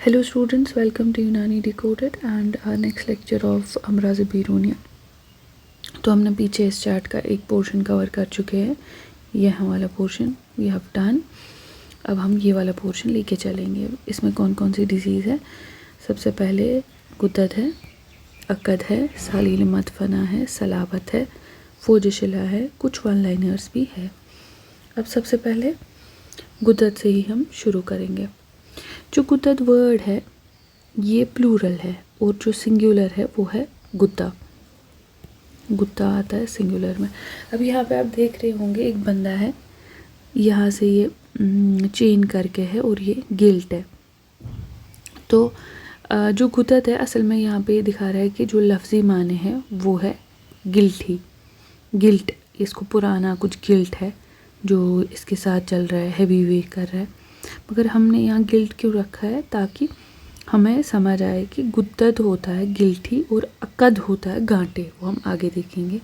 Hello students, welcome to Unani Decoded and our next lecture of Amraz Birunian। तो हमने पीछे इस chart का एक पोर्शन कवर कर चुके हैं, यह वाला पोर्शन वी हैव डन। अब हम ये वाला पोर्शन लेके चलेंगे। इसमें कौन कौन सी डिजीज़ है? सबसे पहले गुद्दत है, अकद है, सालील मदफना है, सलाबत है, फोजशिला है, कुछ वन लाइनर्स भी है। अब सबसे पहले गुद्दत से ही हम शुरू करेंगे। जो गुद्दत वर्ड है ये प्लूरल है और जो सिंगुलर है वो है गुद्दा। गुद्दा आता है सिंगुलर में। अब यहाँ पे आप देख रहे होंगे एक बंदा है, यहाँ से ये चेन करके है और ये गिल्ट है। तो जो गुद्दत है असल में यहाँ पे दिखा रहा है कि जो लफ्ज़ी माने हैं वो है गिल्ट ही। गिल्ट, इसको पुराना कुछ गिल्ट है जो इसके साथ चल रहा है, हैवी वे कर रहा है। मगर हमने यहाँ गिल्ट क्यों रखा है? ताकि हमें समझ आए कि गुद्दत होता है गिल्टी और अकद होता है गांठे। वो हम आगे देखेंगे।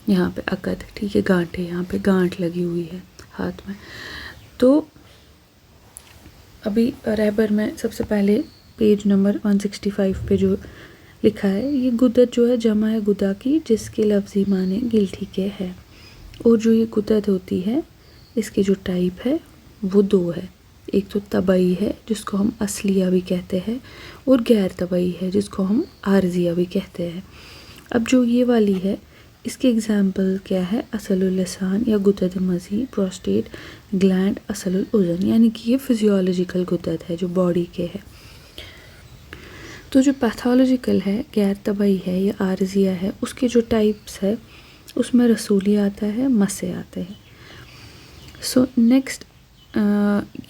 यहाँ पे अकद, ठीक है, गांठे, यहाँ पे गांठ लगी हुई है हाथ में। तो अभी रहबर में सबसे पहले पेज नंबर 165 पे जो लिखा है, ये गुद्दत जो है जमा है गुदा की जिसके लफ्ज़ी माने गिल्टी के है। और जो ये गुद्दत होती है इसके जो टाइप है वो दो है। एक तो तबई है जिसको हम असलिया भी कहते हैं और गैर तबई है जिसको हम आर्जिया भी कहते हैं। अब जो ये वाली है इसके एग्जाम्पल क्या है? असलुल लिसान या गुद्दत मज़ी, प्रोस्टेट ग्लैंड, असलुल उज़न, यानी कि ये फिजियोलॉजिकल गुद्दत है जो बॉडी के है। तो जो पैथोलॉजिकल है, गैर तबई है या आर्जिया है, उसके जो टाइप्स है उसमें रसूली आता है, मसे आते हैं। सो नेक्स्ट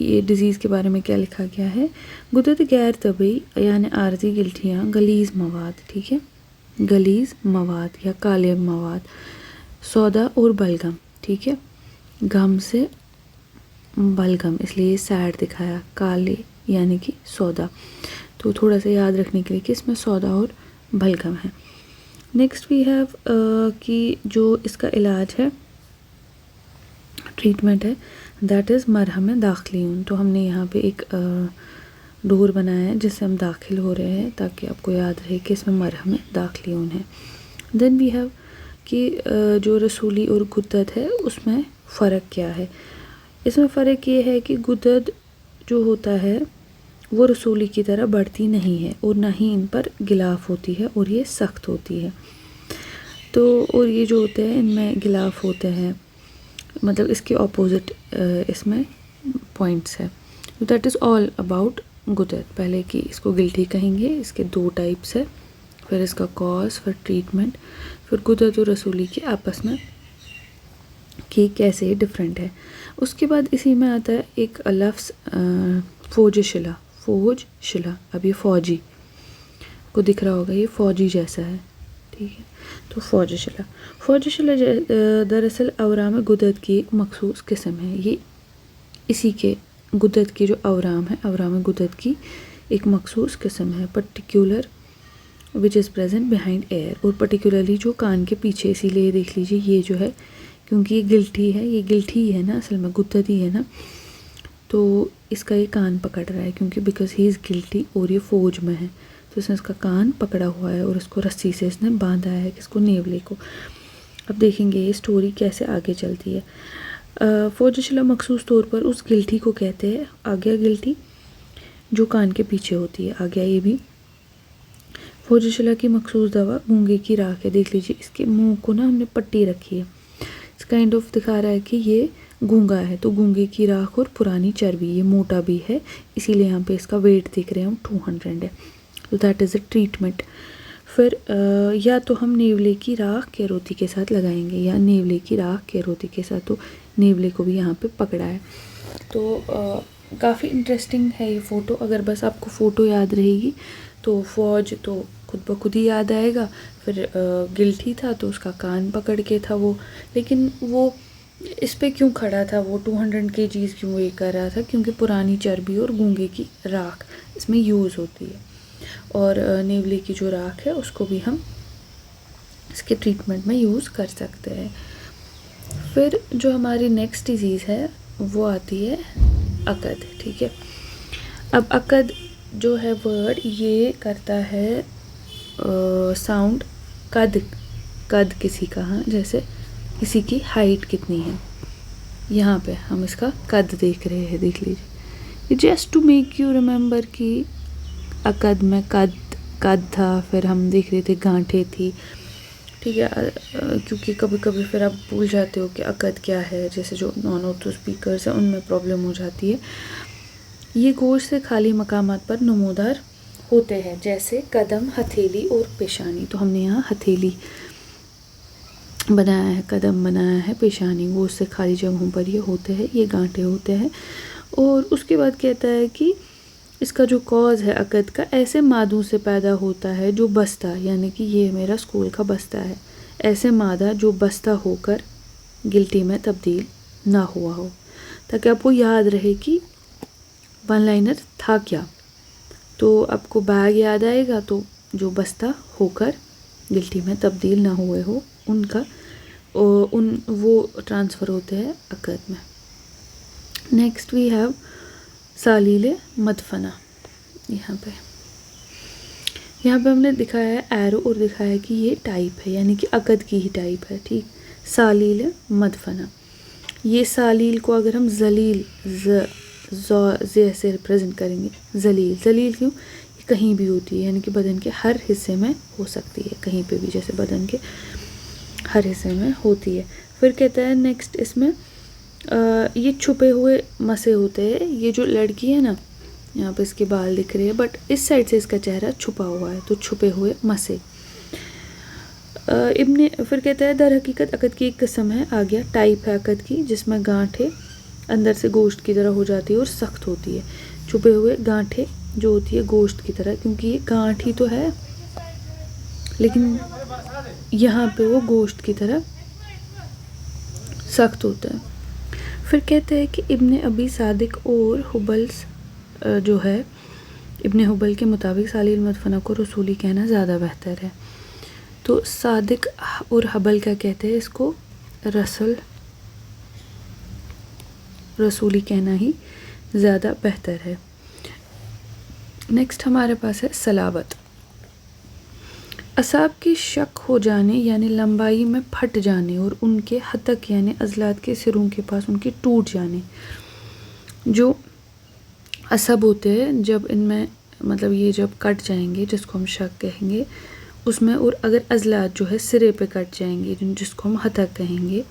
ये डिज़ीज़ के बारे में क्या लिखा गया है? गुद्दत गैर तबई यानी आर्जी गिल्टियाँ, गलीज़ मवाद, ठीक है, गलीज़ मवाद या काले मवाद, सौदा और बलगम, ठीक है, गम से बलगम, इसलिए सैड दिखाया, काले यानी कि सौदा। तो थोड़ा सा याद रखने के लिए कि इसमें सौदा और बलगम है। नेक्स्ट वी हैव कि जो इसका इलाज है, ट्रीटमेंट है, दैट इज़ मरहम दाखिलीन। तो हमने यहाँ पे एक डोर बनाया है जिससे हम दाखिल हो रहे हैं ताकि आपको याद रहे कि इसमें मरहम दाखिलीन है। देन वी हैव कि जो रसूली और गुद्दत है उसमें फ़र्क क्या है? इसमें फ़र्क ये है कि गुद्दत जो होता है वो रसूली की तरह बढ़ती नहीं है और ना ही इन पर गिलाफ होती है और ये सख्त होती है। तो और ये जो होते हैं इनमें गिलाफ होते हैं, मतलब इसके ऑपोजिट इसमें पॉइंट्स है। तो दैट इज़ ऑल अबाउट गुद्दत। पहले कि इसको गिल्टी कहेंगे, इसके दो टाइप्स है, फिर इसका कॉज, फिर ट्रीटमेंट, फिर गुद्दत और रसूली के आपस में कि कैसे डिफरेंट है। उसके बाद इसी में आता है एक लफ्ज़ फोजशिला। फोजशिला, अब ये फौजी को दिख रहा होगा, ये फौजी जैसा है, ठीक है। तो फोजशिला, फोजशिला दरअसल अवराम गुद्दत की एक मखसूस किस्म है। ये इसी के गुद्दत की जो अवराम है, अवराम गुद्दत की एक मखसूस किस्म है, particular which is present behind air, और पर्टिकुलरली जो कान के पीछे। इसीलिए देख लीजिए ये जो है, क्योंकि ये गिल्टी है, ये गिल्टी ही है ना, असल में गुद्दत ही है ना, तो इसका ये कान पकड़ रहा है क्योंकि बिकॉज ही इज़ गिल्टी और ये फौज में है, तो इसने इसका कान पकड़ा हुआ है और इसको रस्सी से इसने बांधा है, किसको? नेवले को। अब देखेंगे ये स्टोरी कैसे आगे चलती है। फोजशिला मखसूस तौर पर उस गिल्टी को कहते हैं, आज्ञा गिल्टी, जो कान के पीछे होती है, आज्ञा। ये भी फोजशिला की मखसूस दवा गूंगे की राख है। देख लीजिए इसके मुंह को ना हमने पट्टी रखी है, इस काइंड ऑफ दिखा रहा है कि ये गूंगा है। तो गूंगे की राख और पुरानी चर्बी, ये मोटा भी है, इसीलिए यहाँ पे इसका वेट देख रहे हैं हम 200 है। तो दैट इज़ अ ट्रीटमेंट। फिर या तो हम नेवले की राख केरोती के साथ लगाएंगे या नेवले की राख केरोती के साथ। तो नेवले को भी यहाँ पे पकड़ा है। तो काफ़ी इंटरेस्टिंग है ये फ़ोटो। अगर बस आपको फ़ोटो याद रहेगी तो फौज तो खुद ब खुद ही याद आएगा। फिर गिल्टी था तो उसका कान पकड़ के था वो, लेकिन वो इस पे क्यों खड़ा था, वो 200 kg क्यों ये कर रहा था? क्योंकि पुरानी चर्बी और गूंगे की राख इसमें यूज़ होती है, और नेवले की जो राख है उसको भी हम इसके ट्रीटमेंट में यूज़ कर सकते हैं। फिर जो हमारी नेक्स्ट डिज़ीज़ है वो आती है अकद, ठीक है। अब अकद जो है वर्ड ये करता है साउंड कद, कद किसी का, हाँ, जैसे किसी की हाइट कितनी है, यहाँ पे हम इसका कद देख रहे हैं, देख लीजिए। Just to make you remember कि अकद में कद था, फिर हम देख रहे थे गांठें थी, ठीक है। क्योंकि कभी कभी फिर आप भूल जाते हो कि अकद क्या है, जैसे जो नॉन ऑर्थो स्पीकर्स हैं उनमें प्रॉब्लम हो जाती है। ये गोश्त से खाली मकामात पर नमूदार होते हैं, जैसे कदम, हथेली और पेशानी। तो हमने यहाँ हथेली बनाया है, कदम बनाया है, पेशानी, गोश्त से खाली जगहों पर ये होते हैं, ये गांठें होते हैं। और उसके बाद कहता है कि इसका जो कॉज है अकद का, ऐसे मादों से पैदा होता है जो बस्ता, यानी कि ये मेरा स्कूल का बस्ता है, ऐसे मादा जो बस्ता होकर गिल्टी में तब्दील ना हुआ हो, ताकि आपको याद रहे कि वन लाइनर था क्या। तो आपको बैग याद आएगा, तो जो बस्ता होकर गिल्टी में तब्दील ना हुए हो उनका वो ट्रांसफ़र होते हैं अकद में। नेक्स्ट वी हैव सालील मदफना। यहाँ पे हमने दिखाया है एरो और दिखाया है कि ये टाइप है, यानी कि अकद की ही टाइप है, ठीक। सालील मदफना, ये सालील को अगर हम जलील ज़ से रिप्रेजेंट करेंगे, जलील क्यों, ये कहीं भी होती है, यानी कि बदन के हर हिस्से में हो सकती है, कहीं पे भी, जैसे बदन के हर हिस्से में होती है। फिर कहता है नेक्स्ट इसमें ये छुपे हुए मसे होते हैं। ये जो लड़की है ना, यहाँ पे इसके बाल दिख रहे हैं, बट इस साइड से इसका चेहरा छुपा हुआ है, तो छुपे हुए मसे। फिर कहता है दर हकीकत अकद की एक किस्म है, आ गया टाइप है अकद की, जिसमें गांठें अंदर से गोश्त की तरह हो जाती है और सख्त होती है। छुपे हुए गांठें जो होती है गोश्त की तरह, क्योंकि ये गांठ ही तो है, लेकिन यहाँ पे वो गोश्त की तरह सख्त होता है। फिर कहते हैं कि इब्ने अबी सादिक और हुबल्स जो है, इब्ने हुबल के मुताबिक सालील मदफना को रसूली कहना ज़्यादा बेहतर है। तो सादिक और हबल क्या कहते हैं, इसको रसूली कहना ही ज़्यादा बेहतर है। नेक्स्ट हमारे पास है सलाबत। असाब के शक हो जाने यानी लंबाई में फट जाने, और उनके हतक यानी अजलात के सिरों के पास उनके टूट जाने। जो असब होते हैं, जब इनमें मतलब ये जब कट जाएंगे, जिसको हम शक कहेंगे उसमें, और अगर अजलात जो है सिरे पे कट जाएंगे, जिसको हम हतक कहेंगे,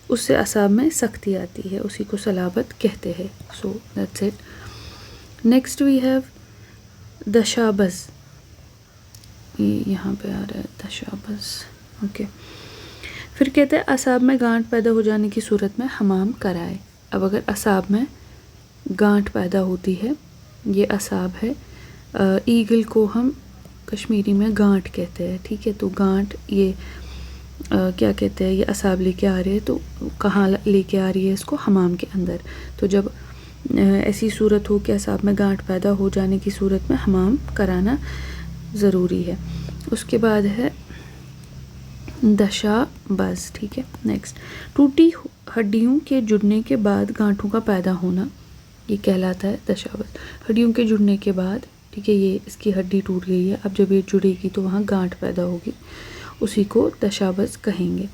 उससे असाब में सख्ती आती है, उसी को सलाबत कहते हैं। So that's it. Next we have दशाबस, ये यहाँ पे आ रहा है दशाबस, ओके। फिर कहते हैं असाब में गांठ पैदा हो जाने की सूरत में हमाम कराए। अब अगर असाब में गांठ पैदा होती है, ये असाब है, ईगल को हम कश्मीरी में गांठ कहते हैं, ठीक है। तो गांठ ये क्या कहते हैं, ये असाब लेके आ रहे हैं, तो कहाँ लेके आ रही है, इसको हमाम के अंदर। तो जब ऐसी सूरत हो कि असाब में गांठ पैदा हो जाने की सूरत में हमाम कराना ज़रूरी है। उसके बाद है दशाबस, ठीक है। नेक्स्ट, टूटी हड्डियों के जुड़ने के बाद गांठों का पैदा होना, ये कहलाता है दशाबस। हड्डियों के जुड़ने के बाद, ठीक है, ये इसकी हड्डी टूट गई है, अब जब ये जुड़ेगी तो वहाँ गांठ पैदा होगी, उसी को दशाबस कहेंगे।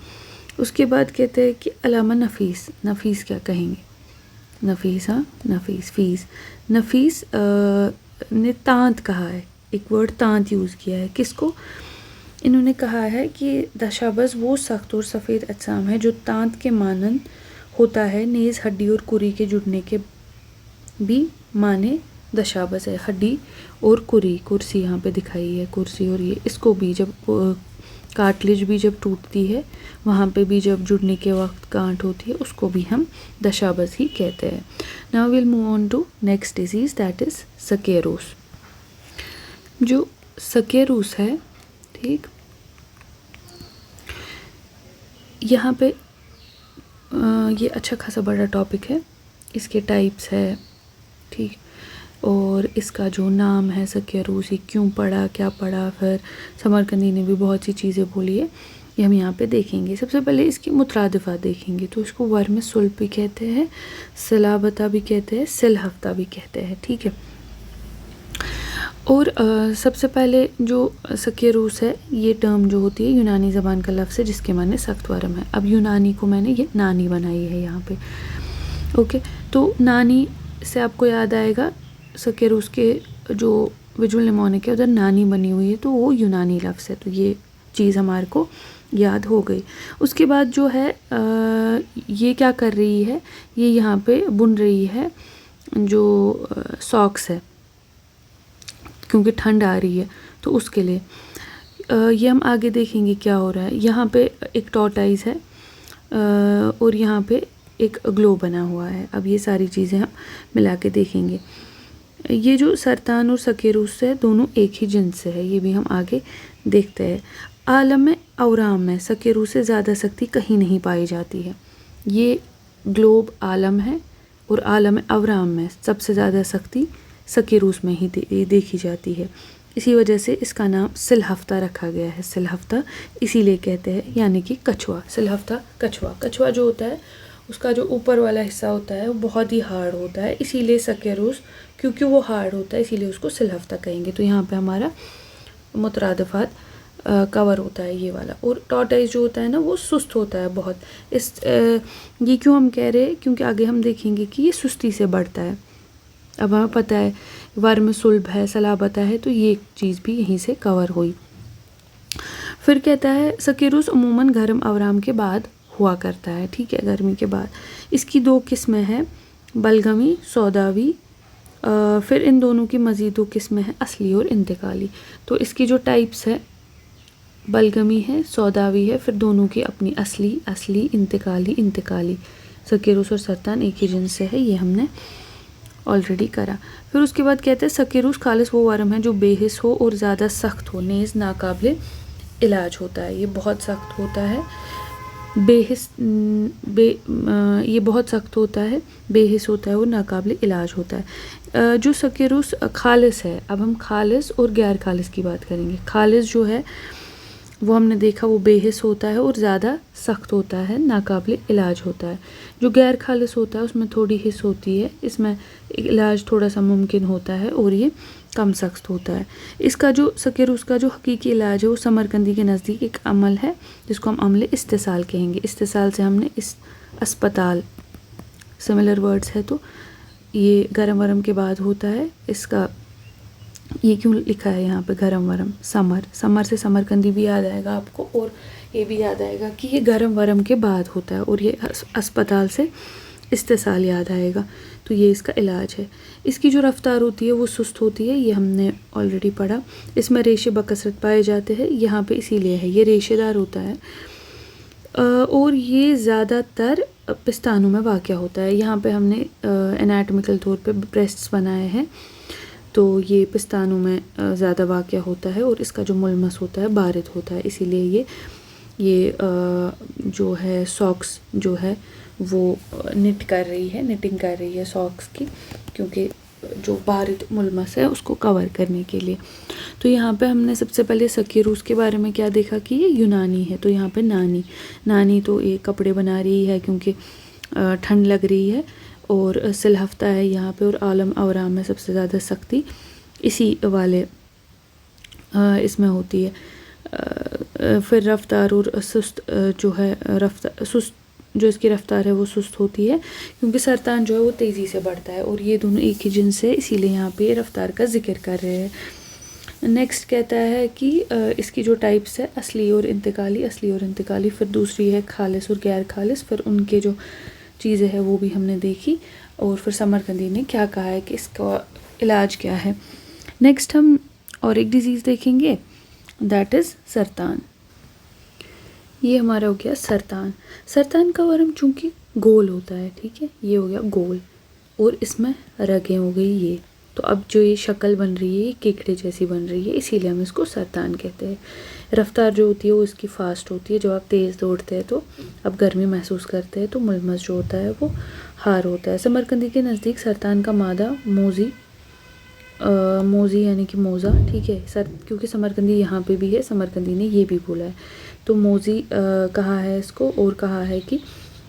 उसके बाद कहते हैं कि अलामा नफीस। नफीस क्या कहेंगे, नफीस, हाँ नफीस, नफीस ने तांत कहा है, एक वर्ड तांत यूज़ किया है। किसको, इन्होंने कहा है कि दशाबस वो सख्त और सफ़ेद अजसाम है जो तांत के मानंद होता है, नेज़ हड्डी और कुरी के जुड़ने के भी माने दशाबस है। हड्डी और कुरी, कुर्सी यहाँ पे दिखाई है, कुर्सी, और ये इसको भी जब कार्टिलेज भी जब टूटती है, वहाँ पे भी जब जुड़ने के वक्त गांठ होती है, उसको भी हम दशाबस ही कहते हैं। Now will move on to next disease, that is सकेरोस। जो सकेरोस है, ठीक, यहाँ पे ये अच्छा खासा बड़ा टॉपिक है, इसके टाइप्स है, ठीक, और इसका जो नाम है सकेरोस, ये क्यों पढ़ा, क्या पढ़ा, फिर समरकंदी ने भी बहुत सी चीज़ें बोली है, ये हम यहाँ पे देखेंगे। सबसे पहले इसकी मुतरादिफा देखेंगे, तो इसको वर्म में सुल्प भी कहते हैं, सिलाबता भी कहते हैं, सिलहफ्ता भी कहते हैं, ठीक है। और सबसे पहले जो सकेरूस है, ये टर्म जो होती है यूनानी ज़बान का लफ्ज़ है जिसके माने सख्त वरम है। अब यूनानी को मैंने ये नानी बनाई है यहाँ पे। ओके, तो नानी से आपको याद आएगा सकेरूस के जो विजुअल निमोनिक है उधर नानी बनी हुई है, तो वो यूनानी लफ्ज़ है। तो ये चीज़ हमारे को याद हो गई। उसके बाद जो है ये क्या कर रही है, ये यहाँ पे बुन रही है जो सॉक्स है, क्योंकि ठंड आ रही है तो उसके लिए। ये हम आगे देखेंगे क्या हो रहा है। यहाँ पे एक टॉर्टाइज है और यहाँ पे एक ग्लो बना हुआ है। अब ये सारी चीज़ें हम मिला के देखेंगे। ये जो सरतान और सकेरूस है दोनों एक ही जिन्स से है, ये भी हम आगे देखते हैं। आलम में अवराम में सकेरूस से ज़्यादा शक्ति कहीं नहीं पाई जाती है। ये ग्लोब आलम है और आलम अवराम में सबसे ज़्यादा शक्ति सकेरूस में ही देखी जाती है। इसी वजह से इसका नाम सिलहफ्ता रखा गया है। सिलहफ्ता इसीलिए कहते हैं, यानी कि कछुआ। सिलहफ्ता कछुआ। कछुआ जो होता है उसका जो ऊपर वाला हिस्सा होता है वो बहुत ही हार्ड होता है, इसीलिए सकेरूस, क्योंकि वो हार्ड होता है इसीलिए उसको सिलहफ्ता कहेंगे। तो यहाँ पे हमारा मुतरादफात कवर होता है ये वाला। और टॉर्टाइज जो होता है ना वो सुस्त होता है बहुत। ये क्यों हम कह रहे हैं, क्योंकि आगे हम देखेंगे कि ये सुस्ती से बढ़ता है। अब हमें पता है वर्म सुलभ है, सलाबता है, तो ये चीज़ भी यहीं से कवर हुई। फिर कहता है सकेरूस अमूमन गर्म अवराम के बाद हुआ करता है, ठीक है, गर्मी के बाद। इसकी 2 किस्में हैं, बलगमी, सौदावी। फिर इन दोनों की मज़ीद 2 किस्में हैं, असली और इंतकाली। तो इसकी जो टाइप्स है बलगमी है, सौदावी है, फिर दोनों की अपनी असली, इंतकाली। सकेरूस और सरतान एक ही जिन्स से है, ये हमने ऑलरेडी करा। फिर उसके बाद कहते हैं सकेरूस खालिस वो वर्म है जो बेहिस हो और ज़्यादा सख्त हो, नेज़ नाकाबिले इलाज होता है। ये बहुत सख्त होता है, ये बहुत सख्त होता है, बेहिस होता है और नाकाबिले इलाज होता है। जो सकेरूस खालिस है, अब हम खालिस और गैर खालिस की बात करेंगे। खालिस जो है वो हमने देखा वो बेहिस होता है और ज़्यादा सख्त होता है, नाकाबिले इलाज होता है। जो गैर खालिस होता है उसमें थोड़ी हिस्स होती है, इसमें इलाज थोड़ा सा मुमकिन होता है और ये कम सख्त होता है। इसका जो सकेरूस का जो हकीकी इलाज है वो समरकंदी के नज़दीक एक अमल है जिसको हम अमले इस्तेसाल कहेंगे। इस्तेसाल से हमने इस अस्पताल सिमिलर वर्ड्स है, तो ये गरम वरम के बाद होता है। इसका ये क्यों लिखा है यहाँ पे गरम वरम, समर से समरकंदी भी याद आएगा आपको, और ये भी याद आएगा कि ये गरम वरम के बाद होता है, और ये अस्पताल से इस्तेसाल याद आएगा। तो ये इसका इलाज है। इसकी जो रफ्तार होती है वो सुस्त होती है, ये हमने ऑलरेडी पढ़ा। इसमें रेशे बकसरत पाए जाते हैं, यहाँ पे इसीलिए है, ये रेशेदार होता है और ये ज़्यादातर पिस्तानों में वाक़या होता है। यहाँ पे हमने एनाटॉमिकल तौर पे ब्रेस्ट्स बनाए हैं, तो ये पिस्तानों में ज़्यादा वाक़या होता है और इसका जो मुलमस होता है बारिद होता है, इसीलिए ये जो है सॉक्स जो है वो निटिंग कर रही है सॉक्स की, क्योंकि जो बारिद मुलमस है उसको कवर करने के लिए। तो यहाँ पे हमने सबसे पहले सकेरूस के बारे में क्या देखा कि ये यूनानी है। तो यहाँ पे नानी तो ये कपड़े बना रही है क्योंकि ठंड लग रही है, और सिलहफ्ता है यहाँ पे, और आलम अवराम में सबसे ज़्यादा सख्ती इसी वाले इसमें होती है। फिर रफ्तार और सुस्त जो है सुस्त जो इसकी रफ्तार है वो सुस्त होती है क्योंकि सरतान जो है वो तेज़ी से बढ़ता है, और ये दोनों एक ही जिन्स है, इसीलिए यहाँ पे रफ्तार का जिक्र कर रहे हैं। नेक्स्ट कहता है कि इसकी जो टाइप्स है असली और इंतकाली, फिर दूसरी है खालिस और गैर खालिस, फिर उनके जो चीज़ें हैं वो भी हमने देखी, और फिर समरकंदी ने क्या कहा है कि इसका इलाज क्या है। नेक्स्ट हम और एक डिज़ीज़ देखेंगे, दैट इज़ सरतान। ये हमारा हो गया सरतान का वर्म चूँकि गोल होता है, ठीक है, ये हो गया गोल, और इसमें रगें हो गई ये। तो अब जो ये शक्ल बन रही है ये केकड़े जैसी बन रही है, इसीलिए हम इसको सरतान कहते हैं। रफ्तार जो होती है वो इसकी फ़ास्ट होती है, जब आप तेज़ दौड़ते हैं तो अब गर्मी महसूस करते हैं, तो मुलमस जो होता है वो हार होता है। समरकंदी के नज़दीक सरतान का मादा मोज़ी यानी कि मोज़ा, ठीक है सर, क्योंकि समरकंदी यहाँ पे भी है, समरकंदी ने ये भी बोला है, तो मोज़ी कहा है इसको, और कहा है कि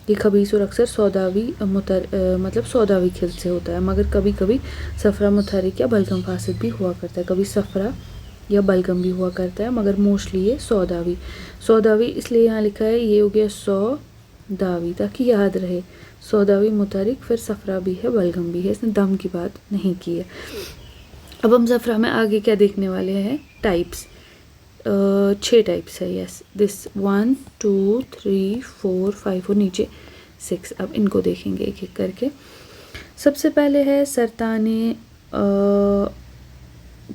ये खबीस और अक्सर सौदावी मतलब सौदावी खिल से होता है, मगर कभी कभी सफ़रा मुतहरिक या बलगम फासिद भी हुआ करता है। कभी सफ़रा या बलगम भी हुआ करता है, मगर मोस्टली ये सौदावी। सौदावी इसलिए यहाँ लिखा है, ये हो गया सौदावी, ताकि याद रहे। सौदावी मुतहरिक, फिर सफ़रा भी है, बलगम भी है, इसने दम की बात नहीं की है। अब हम सफ़रा में आगे क्या देखने वाले हैं, टाइप्स। 6 टाइप्स है, यस, दिस 1 2 3 4 5 और नीचे 6। अब इनको देखेंगे एक एक करके। सबसे पहले है सरताने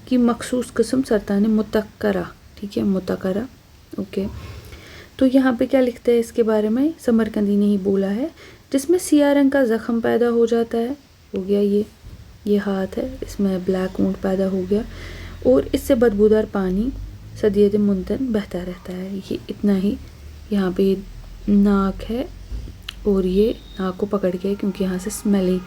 की मखसूस किस्म, सरताने मुतक्करा, ठीक है, मुतक्करा, ओके। तो यहाँ पे क्या लिखते हैं इसके बारे में, समरकंदी ने ही बोला है, जिसमें सियाह रंग का ज़ख़म पैदा हो जाता है, हो गया ये हाथ है, इसमें ब्लैक वुंड पैदा हो गया, और इससे बदबूदार पानी सदियत मुंतन बहता रहता है। ये इतना ही। यहाँ पे नाक है और ये नाक को पकड़ के, क्योंकि यहाँ से स्मेली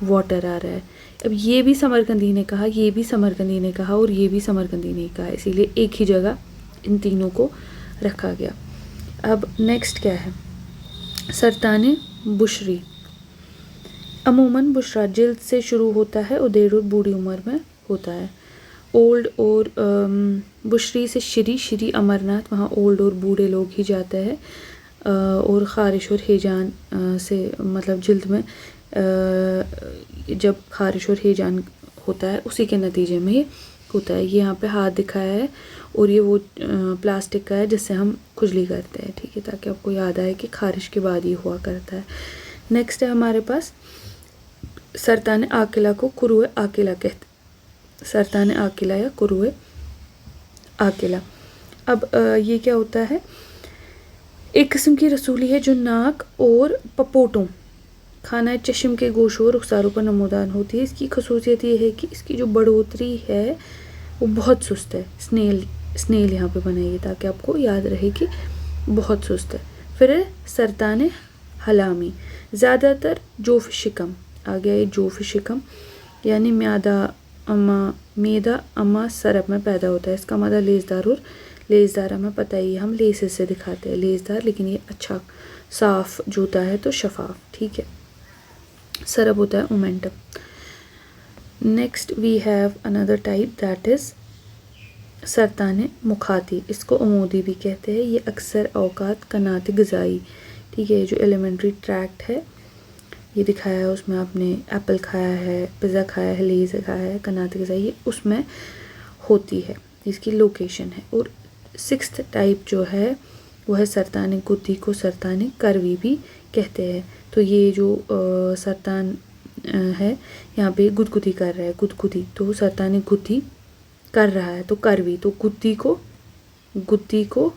वाटर आ रहा है। अब ये भी समरकंदी ने कहा, ये भी समरकंदी ने कहा और ये भी समरकंदी ने कहा, इसीलिए एक ही जगह इन तीनों को रखा गया। अब नेक्स्ट क्या है, सरताने बुशरी। अमूमन बुशरा जिल्द से शुरू होता है और देर और बूढ़ी उम्र में होता है। ओल्ड और बुशरी से श्री अमरनाथ, वहाँ ओल्ड और बूढ़े लोग ही जाते हैं। और ख़ारिश और हेजान से मतलब जिल्द में जब ख़ारिश और हेजान होता है उसी के नतीजे में ये होता है। ये यहाँ पे हाथ दिखाया है और ये वो प्लास्टिक का है जिससे हम खुजली करते हैं, ठीक है, ताकि आपको याद आए कि ख़ारिश के बाद ये हुआ करता है। नेक्स्ट है हमारे पास सरताने आकिला को कुरुए आकिला कहते, सरताने आकिला या कुरुए आकिला। अब ये क्या होता है, एक किस्म की रसूली है जो नाक और पपोटों, खाना चश्म के गोशों और रुखसारों पर नमूदान होती है। इसकी खसूसियत ये है कि इसकी जो बढ़ोतरी है वो बहुत सुस्त है। स्नेल यहाँ पे बनाइए ताकि आपको याद रहे कि बहुत सुस्त है। फिर है सरताने हलामी, ज़्यादातर जोफ शिकम, आ गया ये जोफ शिकम, यानी मैदा अमा सरब में पैदा होता है। इसका मादा लेज़दार और लेज़दार हमें पता ही है, हम लेसेस से दिखाते हैं लेज़दार, लेकिन ये अच्छा साफ जूता है तो शफाफ, ठीक है। सरब होता है omentum. Next we have another type that is सरताने मुखाती, इसको अमूदी भी कहते हैं। ये अक्सर औकात कनात ग़िज़ाई, ठीक है, जो एलिमेंट्री ट्रैक्ट है ये दिखाया है, उसमें आपने एप्पल खाया है, पिज़्ज़ा खाया है, लेज़ खाया है, कनात ग़िज़ाई ये उसमें होती है, इसकी लोकेशन है। और 6th टाइप जो है वो है सरताने गुद्दी, को सरताने करवी भी कहते हैं। तो ये जो सरतान है यहाँ पे गुदगुदी कर रहा है, गुदगुदी, तो सरताने गुद्दी कर रहा है तो करवी, तो गुद्दी को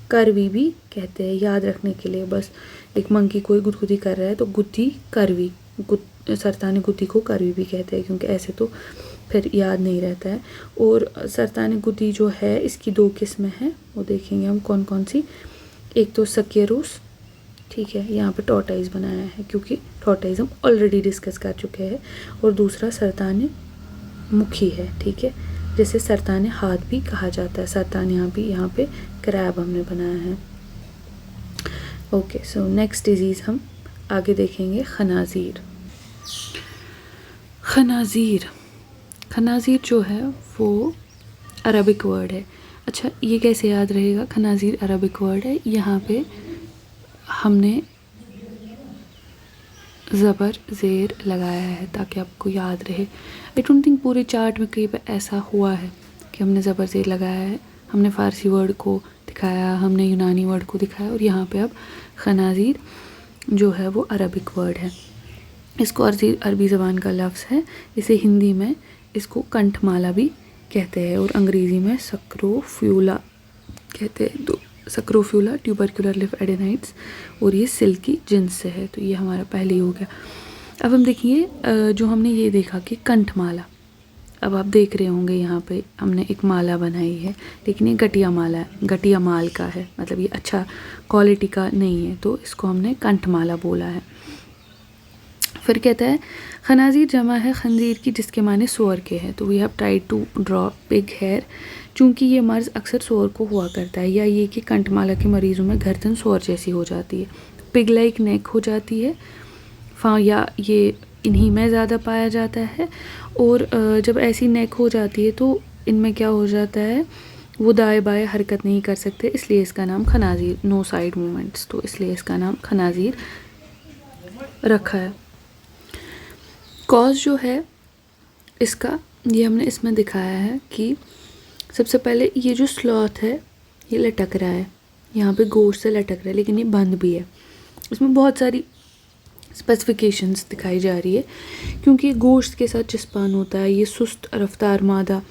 करवी भी कहते हैं। याद रखने के लिए बस, एक मंकी कोई गुदगुदी कर रहा है तो गुद्दी करवी, सरताने गुद्दी को करवी भी कहते हैं, क्योंकि ऐसे तो फिर याद नहीं रहता है। और सरताने गुद्दी जो है इसकी 2 किस्में हैं, वो देखेंगे हम कौन कौन सी। एक तो सकेरूस, ठीक है, यहाँ पे टॉर्टाइज बनाया है क्योंकि टॉर्टाइज हम ऑलरेडी डिस्कस कर चुके हैं। और दूसरा सरताने मुखी है, ठीक है, जैसे सरताने हाथ भी कहा जाता है। सरताने यहाँ पे क्रैब हमने बनाया है। ओके, सो नेक्स्ट डिजीज़ हम आगे देखेंगे, खनाजीर। खनाजीर जो है वो अरबिक वर्ड है। अच्छा, ये कैसे याद रहेगा, खनाजीर अरबिक वर्ड है, यहाँ पे हमने ज़बर ज़ेर लगाया है ताकि आपको याद रहे। आई डोंट थिंक पूरे चार्ट में कहीं पे ऐसा हुआ है कि हमने ज़बर ज़ेर लगाया है। हमने फ़ारसी वर्ड को दिखाया, हमने यूनानी वर्ड को दिखाया, और यहाँ पे अब खनाजीर जो है वो अरबिक वर्ड है। इसको अरबी ज़बान का लफ्ज़ है। इसे हिंदी में इसको कंठमाला भी कहते हैं और अंग्रेज़ी में सक्रोफ्यूला कहते हैं। तो सक्रोफ्यूला ट्यूबरकुलर लिव एडेनाइट्स, और ये सिल्क की जिन्स से है। तो ये हमारा पहले ही हो गया। अब हम देखिए जो हमने ये देखा कि कंठमाला, अब आप देख रहे होंगे यहाँ पे हमने एक माला बनाई है, लेकिन ये घटिया माला है, घटिया माल का है, मतलब ये अच्छा क्वालिटी का नहीं है, तो इसको हमने कंठमाला बोला है। फिर कहता है खनाजीर जमा है खंजीर की, जिसके माने सूअर के हैं। तो we have tried to draw pig hair, चूँकि ये मर्ज़ अक्सर सूअर को हुआ करता है, या ये कि कंठमाला के मरीज़ों में गर्दन सूअर जैसी हो जाती है। पिग लाइक नेक हो जाती है, या ये इन्हीं में ज़्यादा पाया जाता है। और जब ऐसी नेक हो जाती है तो इनमें क्या हो जाता है, वो दाएं बाएं हरकत नहीं कर सकते, इसलिए इसका नाम खनाजीर, नो साइड मूवमेंट्स, तो इसलिए इसका नाम खनाजीर रखा है। कॉज जो है इसका, ये हमने इसमें दिखाया है कि सबसे पहले ये जो स्लॉथ है ये लटक रहा है, यहाँ पे गोश्त से लटक रहा है, लेकिन ये बंद भी है। इसमें बहुत सारी स्पेसिफिकेशंस दिखाई जा रही है, क्योंकि गोश्त के साथ चिस्पान होता है, ये सुस्त रफ्तार मादा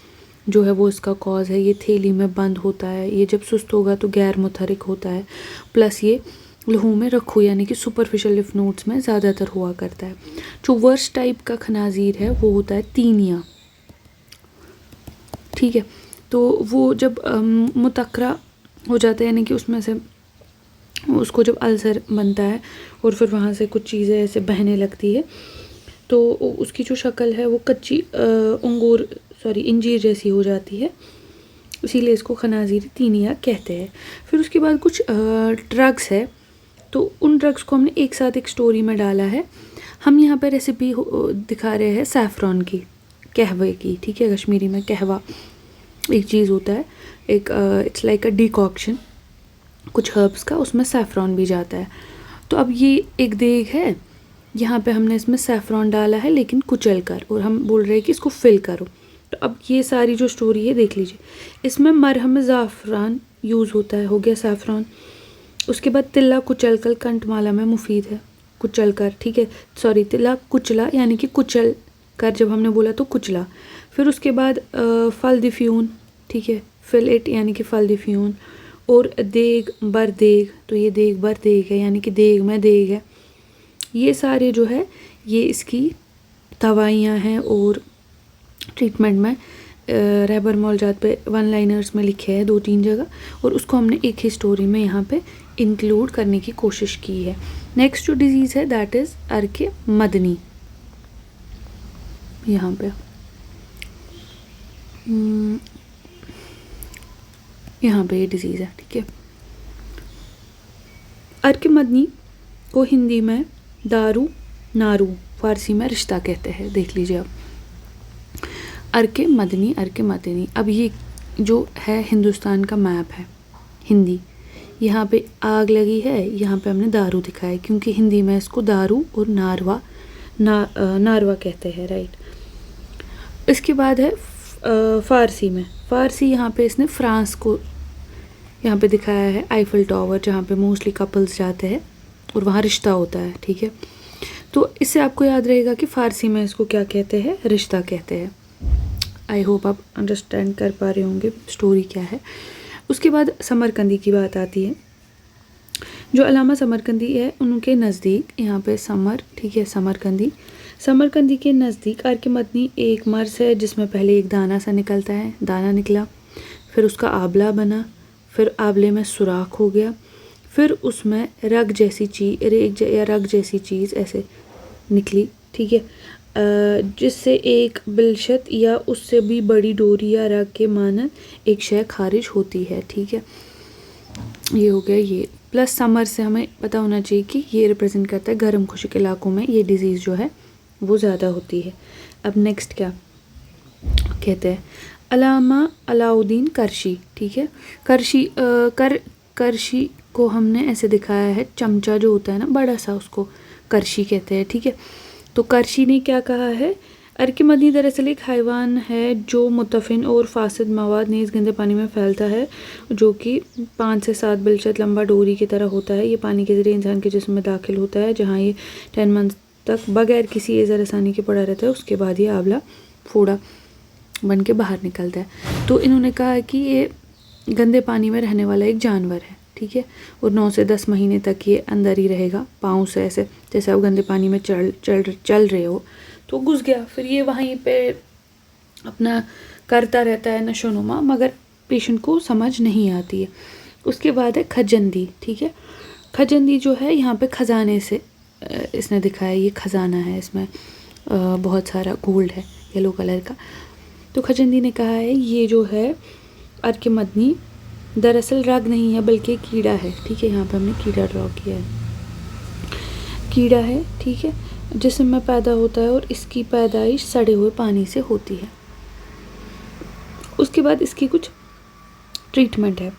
जो है वो इसका कॉज है, ये थैली में बंद होता है, ये जब सुस्त होगा तो गैर मुतहरिक होता है, प्लस ये लहू में रखू यानी कि सुपरफिशियल लिफ नोड्स में ज़्यादातर हुआ करता है। जो वर्स्ट टाइप का खनाजीर है वो होता है तीनिया, ठीक है। तो वो जब मुतकरा हो जाता है, यानी कि उसमें से उसको जब अल्सर बनता है और फिर वहाँ से कुछ चीज़ें ऐसे बहने लगती है, तो उसकी जो शक्ल है वो कच्ची इंजीर जैसी हो जाती है, इसीलिए इसको खनाजीर तीनिया कहते हैं। फिर उसके बाद कुछ ड्रग्स है, तो उन ड्रग्स को हमने एक साथ एक स्टोरी में डाला है। हम यहाँ पे रेसिपी दिखा रहे हैं सैफ़रॉन की, कहवे की, ठीक है। कश्मीरी में कहवा एक चीज़ होता है, एक इट्स लाइक अ डिकॉक्शन कुछ हर्ब्स का, उसमें सैफ़रॉन भी जाता है। तो अब ये एक देग है, यहाँ पे हमने इसमें सैफ़रॉन डाला है लेकिन कुचल कर, और हम बोल रहे हैं कि इसको फिल करो। तो अब ये सारी जो स्टोरी है देख लीजिए, इसमें मरहम ज़ाफ़रान यूज़ होता है, हो गया सैफ़रॉन। उसके बाद तिल्ला कुचल कर कंठमाला में मुफीद है, कुचल कर, ठीक है, सॉरी तिल्ला कुचला यानी कि कुचल कर जब हमने बोला तो कुचला। फिर उसके बाद फल दिफ्यून, ठीक है, फिल इट यानी कि फल दिफ्यून। और देग बर देग, तो ये देग बर देग है यानी कि देग में देग है। ये सारे जो है ये इसकी दवाइयाँ हैं और ट्रीटमेंट में रैबर मौलजात पे वन लाइनर्स में लिखे हैं 2-3 जगह, और उसको हमने एक ही स्टोरी में यहाँ पे इंक्लूड करने की कोशिश की है। नेक्स्ट जो डिज़ीज़ है दैट इज़ अर्के मदनी, यहाँ पे ये डिज़ीज़ है, ठीक है। अर्के मदनी को हिंदी में दारू नारू, फारसी में रिश्ता कहते हैं, देख लीजिए आप। अर्के मदनी। अब ये जो है हिंदुस्तान का मैप है हिंदी, यहाँ पे आग लगी है, यहाँ पे हमने दारू दिखाया है, क्योंकि हिंदी में इसको दारू और नारवा कहते हैं, राइट। इसके बाद है फ़ारसी यहाँ पे इसने फ्रांस को यहाँ पे दिखाया है, आईफल टावर जहाँ पे मोस्टली कपल्स जाते हैं और वहाँ रिश्ता होता है, ठीक है। तो इससे आपको याद रहेगा कि फ़ारसी में इसको क्या कहते हैं, रिश्ता कहते हैं। आई होप आप अंडरस्टैंड कर पा रहे होंगे स्टोरी क्या है। उसके बाद समरकंदी की बात आती है। जो अलामा समरकंदी है उनके नज़दीक यहाँ पे ठीक है, समरकंदी के नज़दीक अर्के मदनी एक मर्ज है जिसमें पहले एक दाना सा निकलता है, दाना निकला, फिर उसका आंवला बना, फिर आंवले में सुराख हो गया, फिर उसमें रग जैसी चीज़ ऐसे निकली, ठीक है, जिससे एक बिलशत या उससे भी बड़ी डोरी या रग के मानन एक शय खारिज होती है, ठीक है। ये हो गया ये। प्लस समर से हमें पता होना चाहिए कि ये रिप्रेजेंट करता है गर्म खुश्क इलाकों में ये डिज़ीज़ जो है वो ज़्यादा होती है। अब नेक्स्ट क्या कहते हैं, अलामा अलाउद्दीन करशी, ठीक है। करशी को हमने ऐसे दिखाया है, चमचा जो होता है ना बड़ा सा, उसको करशी कहते हैं, ठीक है। तो करशी ने क्या कहा है, अर्के मदनी दरअसल एक हैवान है जो मुतफिन और फासिद मवाद नीज़ गंदे पानी में फैलता है, जो कि 5 से 7 बिलशत लंबा डोरी की तरह होता है। ये पानी के ज़रिए इंसान के जिस्म में दाखिल होता है, जहाँ ये 10 मंथ तक बगैर किसी एज़र रसानी के पड़ा रहता है। उसके बाद ये आंवला फोड़ा बन के बाहर निकलता है। तो इन्होंने कहा कि ये गंदे पानी में रहने वाला एक जानवर है, ठीक है, और 9 से 10 महीने तक ये अंदर ही रहेगा, पाँव से ऐसे जैसे आप गंदे पानी में चल रहे हो, तो घुस गया। फिर ये वहीं पे अपना करता रहता है नशोनुमा, मगर पेशेंट को समझ नहीं आती है। उसके बाद है खजंदी, ठीक है। खजंदी जो है यहाँ पे खजाने से इसने दिखाया, ये खजाना है, इसमें बहुत सारा गोल्ड है येलो कलर का। तो खजंदी ने कहा है ये जो है अर्के मदनी दरअसल रग नहीं है बल्कि कीड़ा है, ठीक है। यहाँ पे हमने कीड़ा ड्रॉ किया है। कीड़ा है, ठीक है, जिस्म में पैदा होता है और इसकी पैदाइश सड़े हुए पानी से होती है। उसके बाद इसकी कुछ ट्रीटमेंट है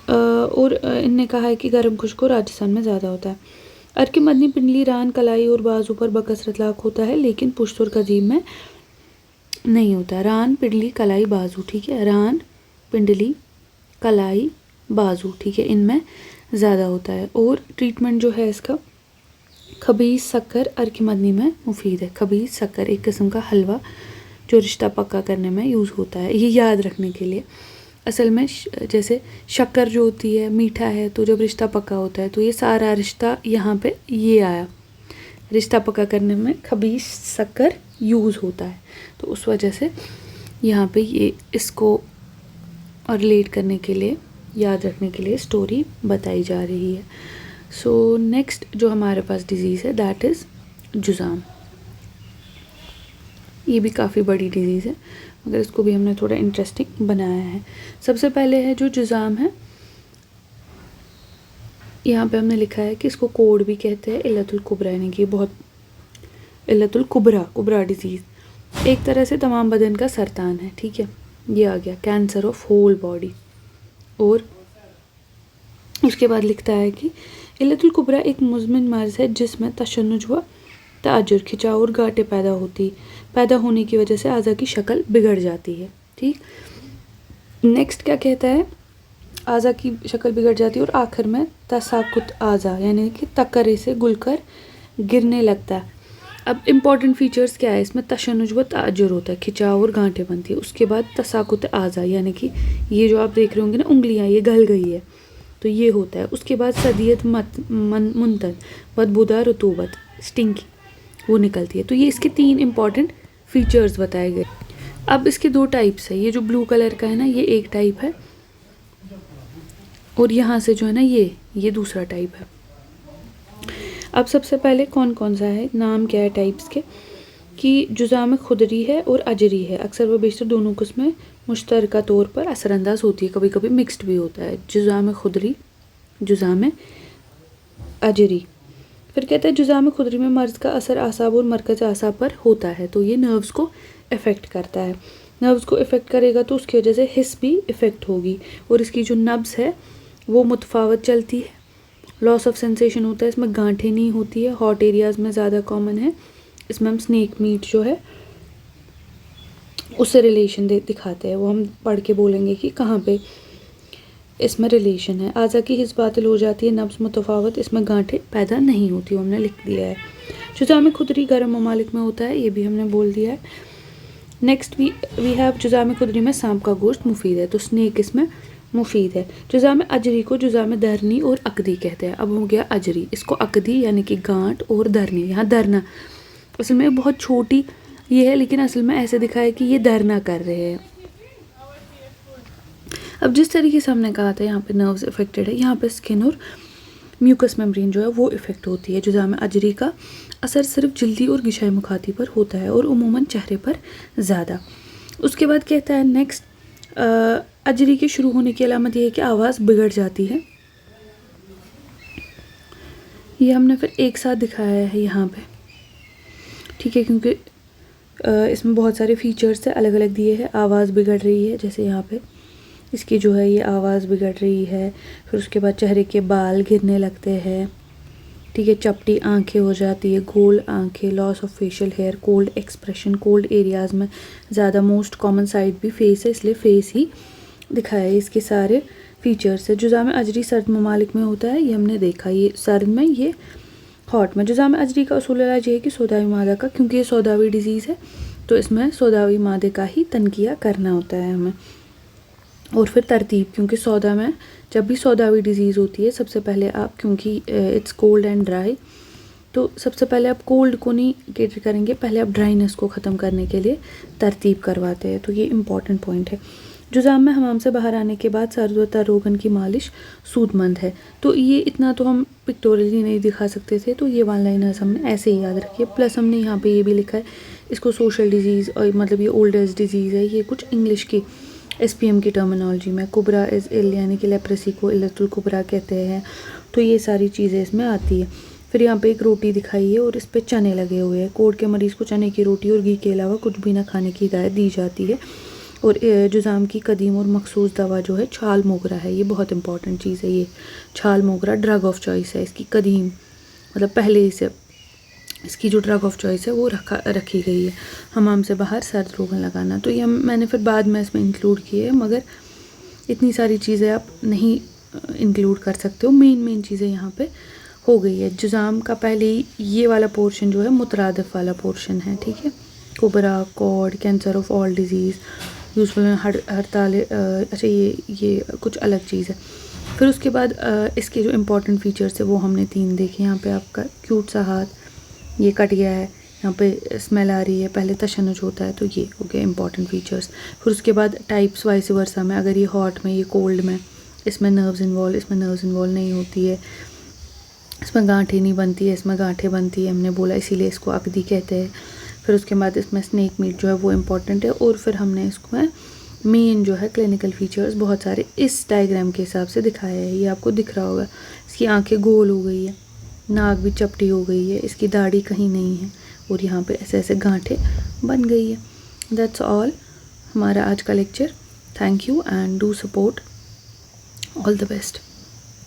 और इनने कहा है कि गर्म खुश्क और राजस्थान में ज़्यादा होता है। अर्क मदनी पिंडली रान कलाई और बाजू पर बकसरत लाख होता है, लेकिन पुश्त और कजीब में नहीं होता। रान पिंडली कलाई बाजू, ठीक है, रान पिंडली कलाई बाजू, ठीक है, इनमें ज़्यादा होता है। और ट्रीटमेंट जो है इसका, खबीज शक्कर अर्क मदनी में मुफीद है। खबीज शक्कर एक किस्म का हलवा जो रिश्ता पक्का करने में यूज़ होता है, ये याद रखने के लिए। असल में जैसे शक्कर जो होती है मीठा है, तो जब रिश्ता पक्का होता है तो ये सारा रिश्ता यहाँ पे ये आया, रिश्ता पक्का करने में खबीज शक्कर यूज़ होता है, तो उस वजह से यहाँ पे ये इसको रिलेट करने के लिए, याद रखने के लिए स्टोरी बताई जा रही है। सो नेक्स्ट जो हमारे पास डिज़ीज़ है दैट इज़ जुज़ाम। ये भी काफ़ी बड़ी डिज़ीज़ है, मगर इसको भी हमने थोड़ा इंटरेस्टिंग बनाया है। सबसे पहले है जो जुज़ाम है, यहाँ पे हमने लिखा है कि इसको कोड भी कहते हैं इल्लतुल कुबरा, यानी कि बहुत इल्लतुल कुबरा डिज़ीज़। एक तरह से तमाम बदन का सरतान है, ठीक है, ये आ गया कैंसर ऑफ होल बॉडी। और उसके बाद लिखता है कि इल्लतुल कुबरा एक मुज़मिन मर्ज़ है जिसमें तशन्नुज व ताजुर, खिंचाव और गांठें पैदा होने की वजह से आज़ा की शक्ल बिगड़ जाती है, ठीक। नेक्स्ट क्या कहता है, आज़ा की शक्ल बिगड़ जाती है और आखिर में तसाकुत आज़ा, यानी कि तकरे से गुलकर गिरने लगता है। अब इम्पॉर्टेंट फीचर्स क्या है इसमें, तशन्नुज व ताजुर होता है, खिंचाव और गांठें बनती है। उसके बाद तसाकुत आज़ा, यानी कि ये जो आप देख रहे होंगे ना उंगलियाँ ये गल गई है, तो ये होता है। उसके बाद सदियत मुंतन बदबूदार रतूबत स्टिंकी वो निकलती है। तो ये इसके 3 इम्पॉर्टेंट फीचर्स बताए गए। अब इसके 2 टाइप्स है, ये जो ब्लू कलर का है ना ये एक टाइप है, और यहाँ से जो है ना ये दूसरा टाइप है। अब सबसे पहले कौन कौन सा है, नाम क्या है टाइप्स के, कि जुज़ाम खुदरी है और अजरी है। अक्सर व बेशतर दोनों किस्में मुश्तरका तौर पर असरअंदाज होती है, कभी कभी मिक्स्ड भी होता है। जुज़ाम खुदरी, जुज़ाम अजरी। फिर कहते हैं जुज़ाम खुदरी में मर्ज़ का असर आसाब और मरकज़ आसाब पर होता है, तो ये नर्व्स को इफ़ेक्ट करता है। नर्व्स को इफ़ेक्ट करेगा तो उसकी वजह से हिस्स भी इफ़ेक्ट होगी, और इसकी जो नब्ज़ है वो मुतफावत चलती है। लॉस ऑफ सेंसेशन होता है, इसमें गांठें नहीं होती है, हॉट एरियाज़ में ज़्यादा कॉमन है। इसमें हम स्नेक मीट जो है उससे रिलेशन दिखाते हैं, वो हम पढ़ के बोलेंगे कि कहाँ पे इसमें रिलेशन है। आज़ा की हिस्स बातिल हो जाती है, नब्ज़ मुतफावत, इसमें गांठें पैदा नहीं होती, वो हमने लिख दिया है। जुज़ाम खुदरी गर्म ममालिक में होता है, ये भी हमने बोल दिया है। नेक्स्ट वी हैव जुज़ाम खुदरी में सांप का गोश्त मुफीद है, तो स्नेक इसमें मुफीद है। जुज़ाम अजरी को जुज़ाम दरनी और अकदी कहते हैं। अब हो गया अजरी, इसको अकदी यानी कि गांठ और दरनी, यहाँ दरना असल में बहुत छोटी ये है, लेकिन असल में ऐसे दिखा है कि ये दरना कर रहे हैं। अब जिस तरीके से हमने कहा था यहाँ पे नर्व्स इफेक्टेड है, यहाँ पे स्किन और म्यूकस मेम्ब्रेन जो है वो इफ़ेक्ट होती है। जुज़ाम अजरी का असर सिर्फ जल्दी और गिशाई मुखाती पर होता है और उमूमन चेहरे पर ज़्यादा। उसके बाद कहता है नेक्स्ट, अजरी के शुरू होने की अलामत यह है कि आवाज़ बिगड़ जाती है। ये हमने फिर एक साथ दिखाया है यहाँ पे, ठीक है, क्योंकि इसमें बहुत सारे फीचर्स है अलग अलग दिए हैं। आवाज़ बिगड़ रही है, जैसे यहाँ पे इसकी जो है ये आवाज़ बिगड़ रही है। फिर उसके बाद चेहरे के बाल गिरने लगते हैं, ठीक है, चपटी आंखें हो जाती है, गोल आंखें, loss of facial hair, cold expression, cold areas में ज़्यादा, मोस्ट कॉमन साइड भी फेस है इसलिए फेस ही दिखाया है। इसके सारे फीचर्स है। जुज़ाम अजरी सर्द ममालिक में होता है, ये हमने देखा, ये सर्द में, ये हॉट में। जुज़ाम अजरी का उसूल इलाज ये है कि सौदावी मादा का, क्योंकि ये सौदावी डिज़ीज़ है तो इसमें सौदावी मादे का ही तनकिया करना होता है हमें। और फिर तरतीब, क्योंकि सौदा में जब भी सौदावी डिज़ीज़ होती है सबसे पहले आप, क्योंकि इट्स कोल्ड एंड ड्राई, तो सबसे पहले आप कोल्ड को नहीं केटर करेंगे, पहले आप ड्राइनेस को ख़त्म करने के लिए तरतीब करवाते हैं, तो ये इंपॉर्टेंट पॉइंट है। जुज़ाम में हमाम से बाहर आने के बाद सर्द व तर रोगन की मालिश सूदमंद है, तो ये इतना तो हम पिक्टोरियली नहीं दिखा सकते थे, तो ये वन लाइनर्स हमने ऐसे ही याद रखिए। प्लस हमने यहाँ पे ये भी लिखा है इसको सोशल डिजीज़, और मतलब ये ओल्ड एज डिजीज़ है, ये कुछ इंग्लिश की SPM की टर्मिनोलॉजी में। कुबरा इज़ इल, यानी कि लेप्रेसी को इल्लतुल कुबरा कहते हैं, तो ये सारी चीज़ें इसमें आती है। फिर यहाँ पे एक रोटी दिखाई है और इस पे चने लगे हुए हैं। कोढ़ के मरीज़ को चने की रोटी और घी के अलावा कुछ भी ना खाने की हिदायत दी जाती है। और जुज़ाम की कदीम और मखसूस दवा जो है छाल मोगरा है। ये बहुत इंपॉर्टेंट चीज़ है। ये छाल मोगरा ड्रग ऑफ चॉइस है। इसकी कदीम मतलब पहले ही से इसकी जो ड्रग ऑफ चॉइस है वो रखी गई है। हमाम से बाहर सर्द रोगन लगाना, तो ये मैंने फिर बाद में इसमें इंक्लूड किए, मगर इतनी सारी चीज़ें आप नहीं इंक्लूड कर सकते हो। मेन चीज़ें यहाँ पे हो गई है। जुज़ाम का पहले ही ये वाला पोर्शन जो है मुतरादिफ वाला पोर्शन है, ठीक है। कुबरा, cord, cancer of all disease, useful हड़ताल, अच्छा ये कुछ अलग चीज़ है। फिर उसके बाद इसके जो इम्पोर्टेंट फीचर्स है वो हमने 3 देखे। यहाँ पे आपका क्यूट सा हाथ, ये कट गया है, यहाँ पे स्मेल आ रही है, पहले तशन्नुज होता है, तो ये हो गया इंपॉर्टेंट फीचर्स। फिर उसके बाद टाइप्स वाइस वर्सा में, अगर ये हॉट में, ये कोल्ड में, इसमें नर्व्स इन्वॉल्व, इसमें नर्व्स इन्वॉल्व नहीं होती है, इसमें गांठें नहीं बनती है, इसमें गांठें बनती है, हमने बोला इसीलिए इसको अकदी कहते हैं। फिर उसके बाद इसमें स्नैक मीट जो है वो इम्पॉर्टेंट है। और फिर हमने इसको मेन जो है क्लिनिकल फीचर्स बहुत सारे इस डायग्राम के हिसाब से दिखाया है। ये आपको दिख रहा होगा, इसकी आंखें गोल हो गई है, नाक भी चपटी हो गई है, इसकी दाढ़ी कहीं नहीं है, और यहाँ पे ऐसे ऐसे गांठें बन गई है। दैट्स ऑल हमारा आज का lecture. Thank you and do support. All the best.